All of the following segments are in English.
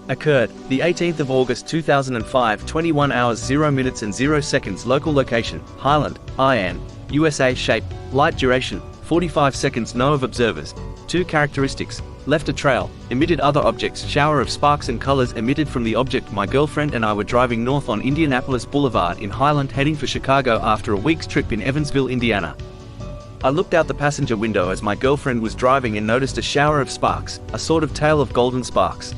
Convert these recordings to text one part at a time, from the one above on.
Occurred, the 18th of August 2005, 21 hours 0 minutes and 0 seconds. Local location, Highland, IN, USA. Shape, light duration, 45 seconds. Know of observers. 2 characteristics, left a trail, emitted other objects. Shower of sparks and colors emitted from the object. My girlfriend and I were driving north on Indianapolis Boulevard in Highland heading for Chicago after a week's trip in Evansville, Indiana. I looked out the passenger window as my girlfriend was driving and noticed a shower of sparks, a sort of tail of golden sparks.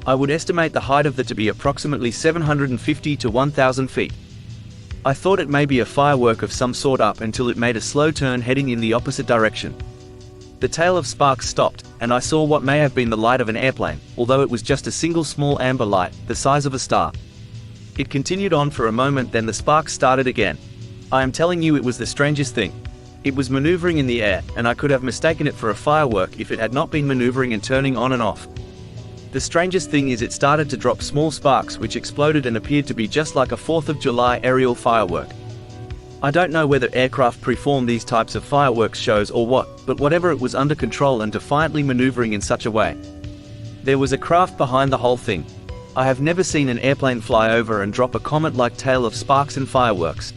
I would estimate the height of the to be approximately 750 to 1,000 feet. I thought it may be a firework of some sort up until it made a slow turn heading in the opposite direction. The tail of sparks stopped, and I saw what may have been the light of an airplane, although it was just a single small amber light, the size of a star. It continued on for a moment, then the sparks started again. I am telling you, it was the strangest thing. It was maneuvering in the air, and I could have mistaken it for a firework if it had not been maneuvering and turning on and off. The strangest thing is it started to drop small sparks which exploded and appeared to be just like a 4th of July aerial firework. I don't know whether aircraft perform these types of fireworks shows or what, but whatever, it was under control and defiantly maneuvering in such a way. There was a craft behind the whole thing. I have never seen an airplane fly over and drop a comet-like tail of sparks and fireworks.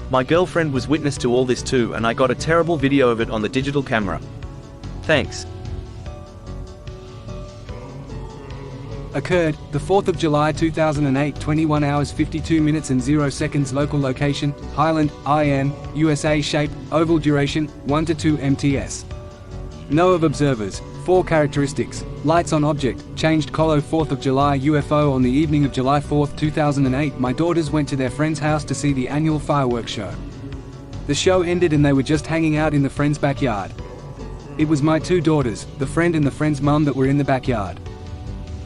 My girlfriend was witness to all this too, and I got a terrible video of it on the digital camera. Thanks. Occurred, the 4th of July 2008, 21 hours 52 minutes and 0 seconds. Local location, Highland, IN, USA. Shape, oval duration, 1 to 2 MTS. Know of observers. 4 characteristics, lights on object, changed color. 4th of July UFO. On the evening of July 4, 2008, my daughters went to their friend's house to see the annual fireworks show. The show ended and they were just hanging out in the friend's backyard. It was my 2 daughters, the friend and the friend's mum, that were in the backyard.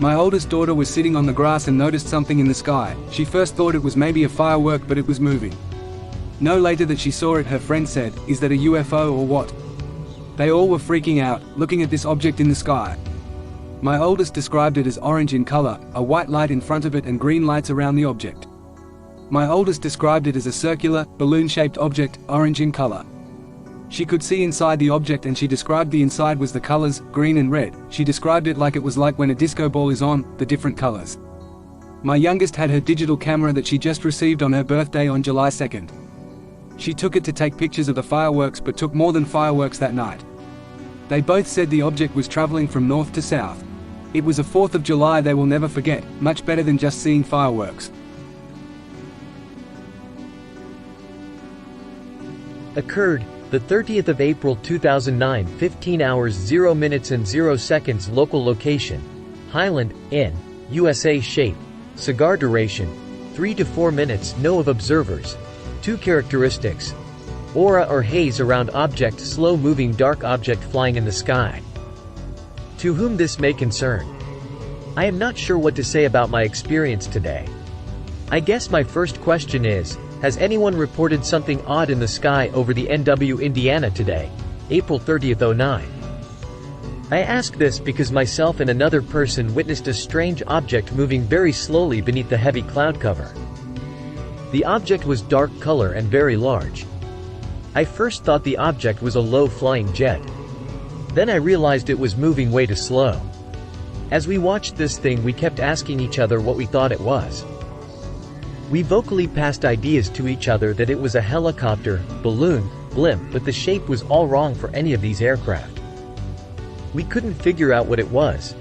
My oldest daughter was sitting on the grass and noticed something in the sky. She first thought it was maybe a firework, but it was moving. No later that she saw it, her friend said, "Is that a UFO or what?" They all were freaking out, looking at this object in the sky. My oldest described it as orange in color, a white light in front of it and green lights around the object. My oldest described it as a circular, balloon-shaped object, orange in color. She could see inside the object and she described the inside was the colors, green and red. She described it like it was like when a disco ball is on, the different colors. My youngest had her digital camera that she just received on her birthday on July 2nd. She took it to take pictures of the fireworks, but took more than fireworks that night. They both said the object was traveling from north to south. It was a 4th of July they will never forget, much better than just seeing fireworks. Occurred, the 30th of April 2009, 15 hours 0 minutes and 0 seconds. Local location, Highland, IN, USA. Shape, cigar duration, 3 to 4 minutes. Know of observers. 2 characteristics, aura or haze around object, slow-moving dark object flying in the sky. To whom this may concern, I am not sure what to say about my experience today. I guess my first question is, has anyone reported something odd in the sky over the NW Indiana today, April 30th, 09? I ask this because myself and another person witnessed a strange object moving very slowly beneath the heavy cloud cover. The object was dark color and very large. I first thought the object was a low-flying jet. Then I realized it was moving way too slow. As we watched this thing, we kept asking each other what we thought it was. We vocally passed ideas to each other that it was a helicopter, balloon, blimp, but the shape was all wrong for any of these aircraft. We couldn't figure out what it was.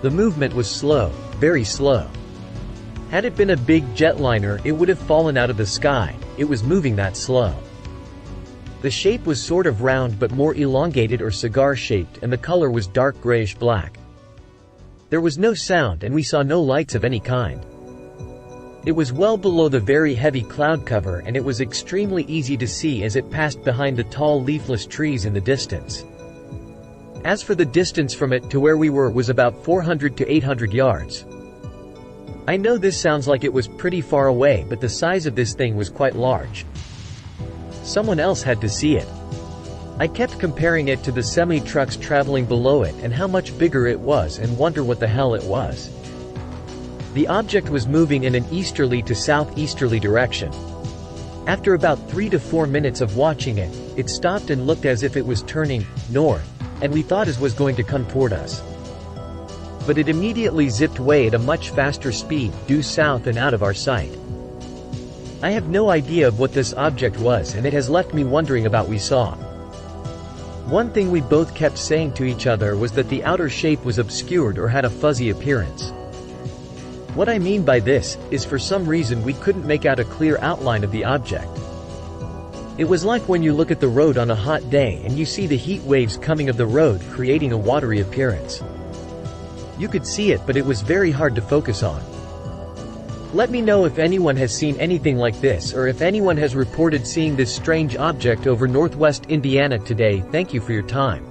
The movement was slow, very slow. Had it been a big jetliner, it would have fallen out of the sky. It was moving that slow. The shape was sort of round but more elongated or cigar-shaped, and the color was dark grayish-black. There was no sound and we saw no lights of any kind. It was well below the very heavy cloud cover, and it was extremely easy to see as it passed behind the tall leafless trees in the distance. As for the distance from it to where we were was about 400 to 800 yards. I know this sounds like it was pretty far away, but the size of this thing was quite large. Someone else had to see it. I kept comparing it to the semi-trucks traveling below it and how much bigger it was and wonder what the hell it was. The object was moving in an easterly to southeasterly direction. After about 3 to 4 minutes of watching it, it stopped and looked as if it was turning north, and we thought it was going to come toward us. But it immediately zipped away at a much faster speed, due south and out of our sight. I have no idea of what this object was, and it has left me wondering about what we saw. One thing we both kept saying to each other was that the outer shape was obscured or had a fuzzy appearance. What I mean by this, is for some reason we couldn't make out a clear outline of the object. It was like when you look at the road on a hot day and you see the heat waves coming of the road creating a watery appearance. You could see it, but it was very hard to focus on. Let me know if anyone has seen anything like this, or if anyone has reported seeing this strange object over northwest Indiana today. Thank you for your time.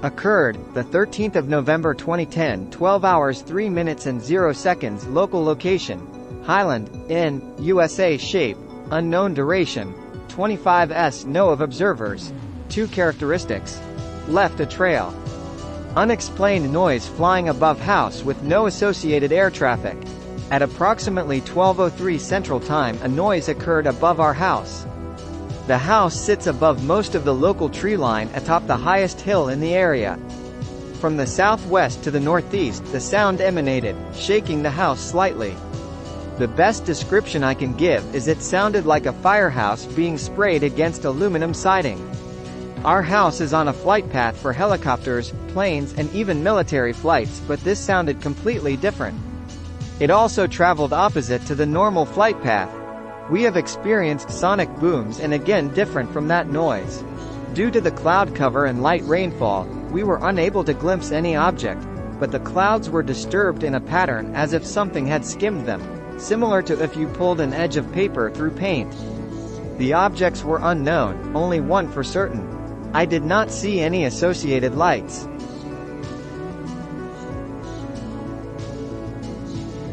Occurred, the 13th of November 2010, 12 hours 3 minutes and 0 seconds. Local location, Highland, N, USA. Shape, unknown. Duration, 25s. No of observers. 2 characteristics. Left a trail. Unexplained noise flying above house with no associated air traffic. At approximately 12:03 Central Time, a noise occurred above our house. The house sits above most of the local tree line atop the highest hill in the area. From the southwest to the northeast, the sound emanated, shaking the house slightly. The best description I can give is it sounded like a firehouse being sprayed against aluminum siding. Our house is on a flight path for helicopters, planes, and even military flights, but this sounded completely different. It also traveled opposite to the normal flight path. We have experienced sonic booms and again different from that noise. Due to the cloud cover and light rainfall, we were unable to glimpse any object, but the clouds were disturbed in a pattern as if something had skimmed them, similar to if you pulled an edge of paper through paint. The objects were unknown, only one for certain. I did not see any associated lights.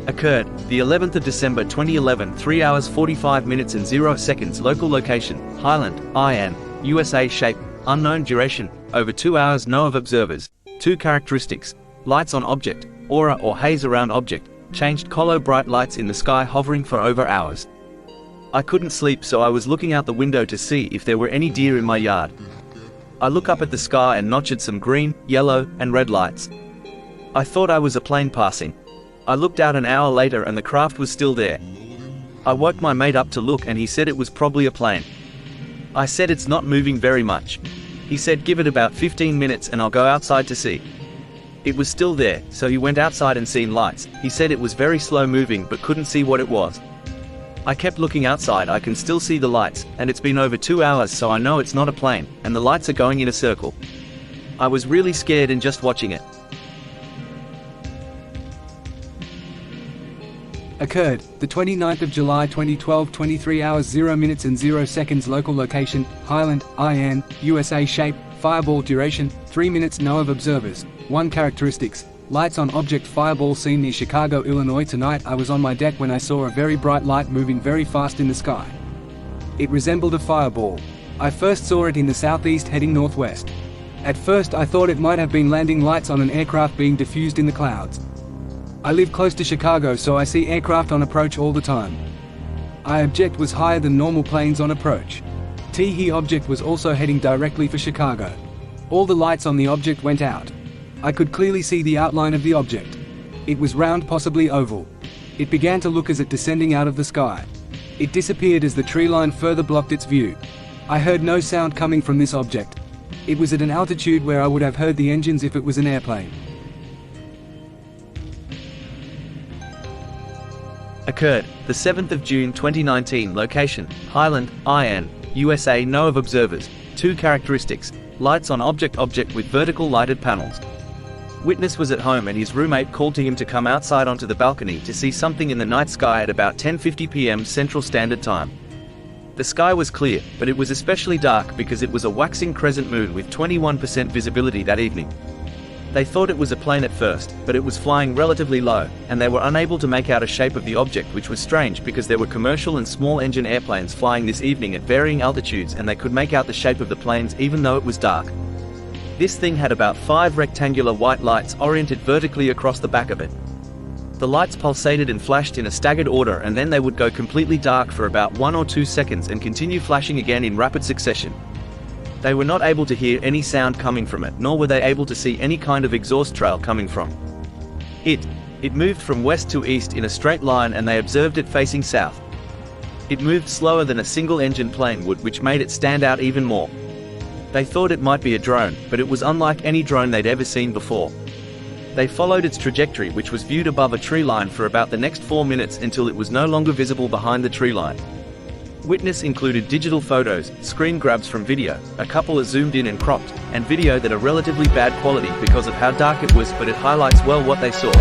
Occurred, the 11th of December 2011, 3 hours 45 minutes and 0 seconds. Local location, Highland, IN, USA. Shape, unknown. Duration, over 2 hours. No of observers. 2 characteristics. Lights on object, aura or haze around object, changed color. Bright lights in the sky hovering for over hours. I couldn't sleep, so I was looking out the window to see if there were any deer in my yard. I look up at the sky and notched some green, yellow, and red lights. I thought I was a plane passing. I looked out an hour later and the craft was still there. I woke my mate up to look and he said it was probably a plane. I said it's not moving very much. He said give it about 15 minutes and I'll go outside to see. It was still there, so he went outside and seen lights. He said it was very slow moving but couldn't see what it was. I kept looking outside. I can still see the lights, and it's been over 2 hours, so I know it's not a plane, and the lights are going in a circle. I was really scared and just watching it. Occurred, the 29th of July 2012, 23 hours 0 minutes and 0 seconds. Local location, Highland, IN, USA. Shape, fireball. Duration, 3 minutes. No of observers. 1 characteristics. Lights on object. Fireball seen near Chicago, Illinois. Tonight I was on my deck when I saw a very bright light moving very fast in the sky. It resembled a fireball. I first saw it in the southeast heading northwest. At first I thought it might have been landing lights on an aircraft being diffused in the clouds. I live close to Chicago, so I see aircraft on approach all the time. Object was higher than normal planes on approach. He object was also heading directly for Chicago. All the lights on the object went out. I could clearly see the outline of the object. It was round, possibly oval. It began to look as it descending out of the sky. It disappeared as the tree line further blocked its view. I heard no sound coming from this object. It was at an altitude where I would have heard the engines if it was an airplane. Occurred, the 7th of June 2019. Location, Highland, IN, USA. No of observers. 2 characteristics. Lights on object with vertical lighted panels. Witness was at home and his roommate called to him to come outside onto the balcony to see something in the night sky at about 10:50 p.m. Central Standard Time. The sky was clear, but it was especially dark because it was a waxing crescent moon with 21% visibility that evening. They thought it was a plane at first, but it was flying relatively low, and they were unable to make out a shape of the object, which was strange because there were commercial and small engine airplanes flying this evening at varying altitudes and they could make out the shape of the planes even though it was dark. This thing had about 5 rectangular white lights oriented vertically across the back of it. The lights pulsated and flashed in a staggered order, and then they would go completely dark for about 1 or 2 seconds and continue flashing again in rapid succession. They were not able to hear any sound coming from it, nor were they able to see any kind of exhaust trail coming from it moved from west to east in a straight line, and they observed it facing south. It moved slower than a single-engine plane would, which made it stand out even more. They thought it might be a drone, but it was unlike any drone they'd ever seen before. They followed its trajectory, which was viewed above a tree line, for about the next 4 minutes until it was no longer visible behind the tree line. Witness included digital photos, screen grabs from video, a couple are zoomed in and cropped, and video that are relatively bad quality because of how dark it was, but it highlights well what they saw.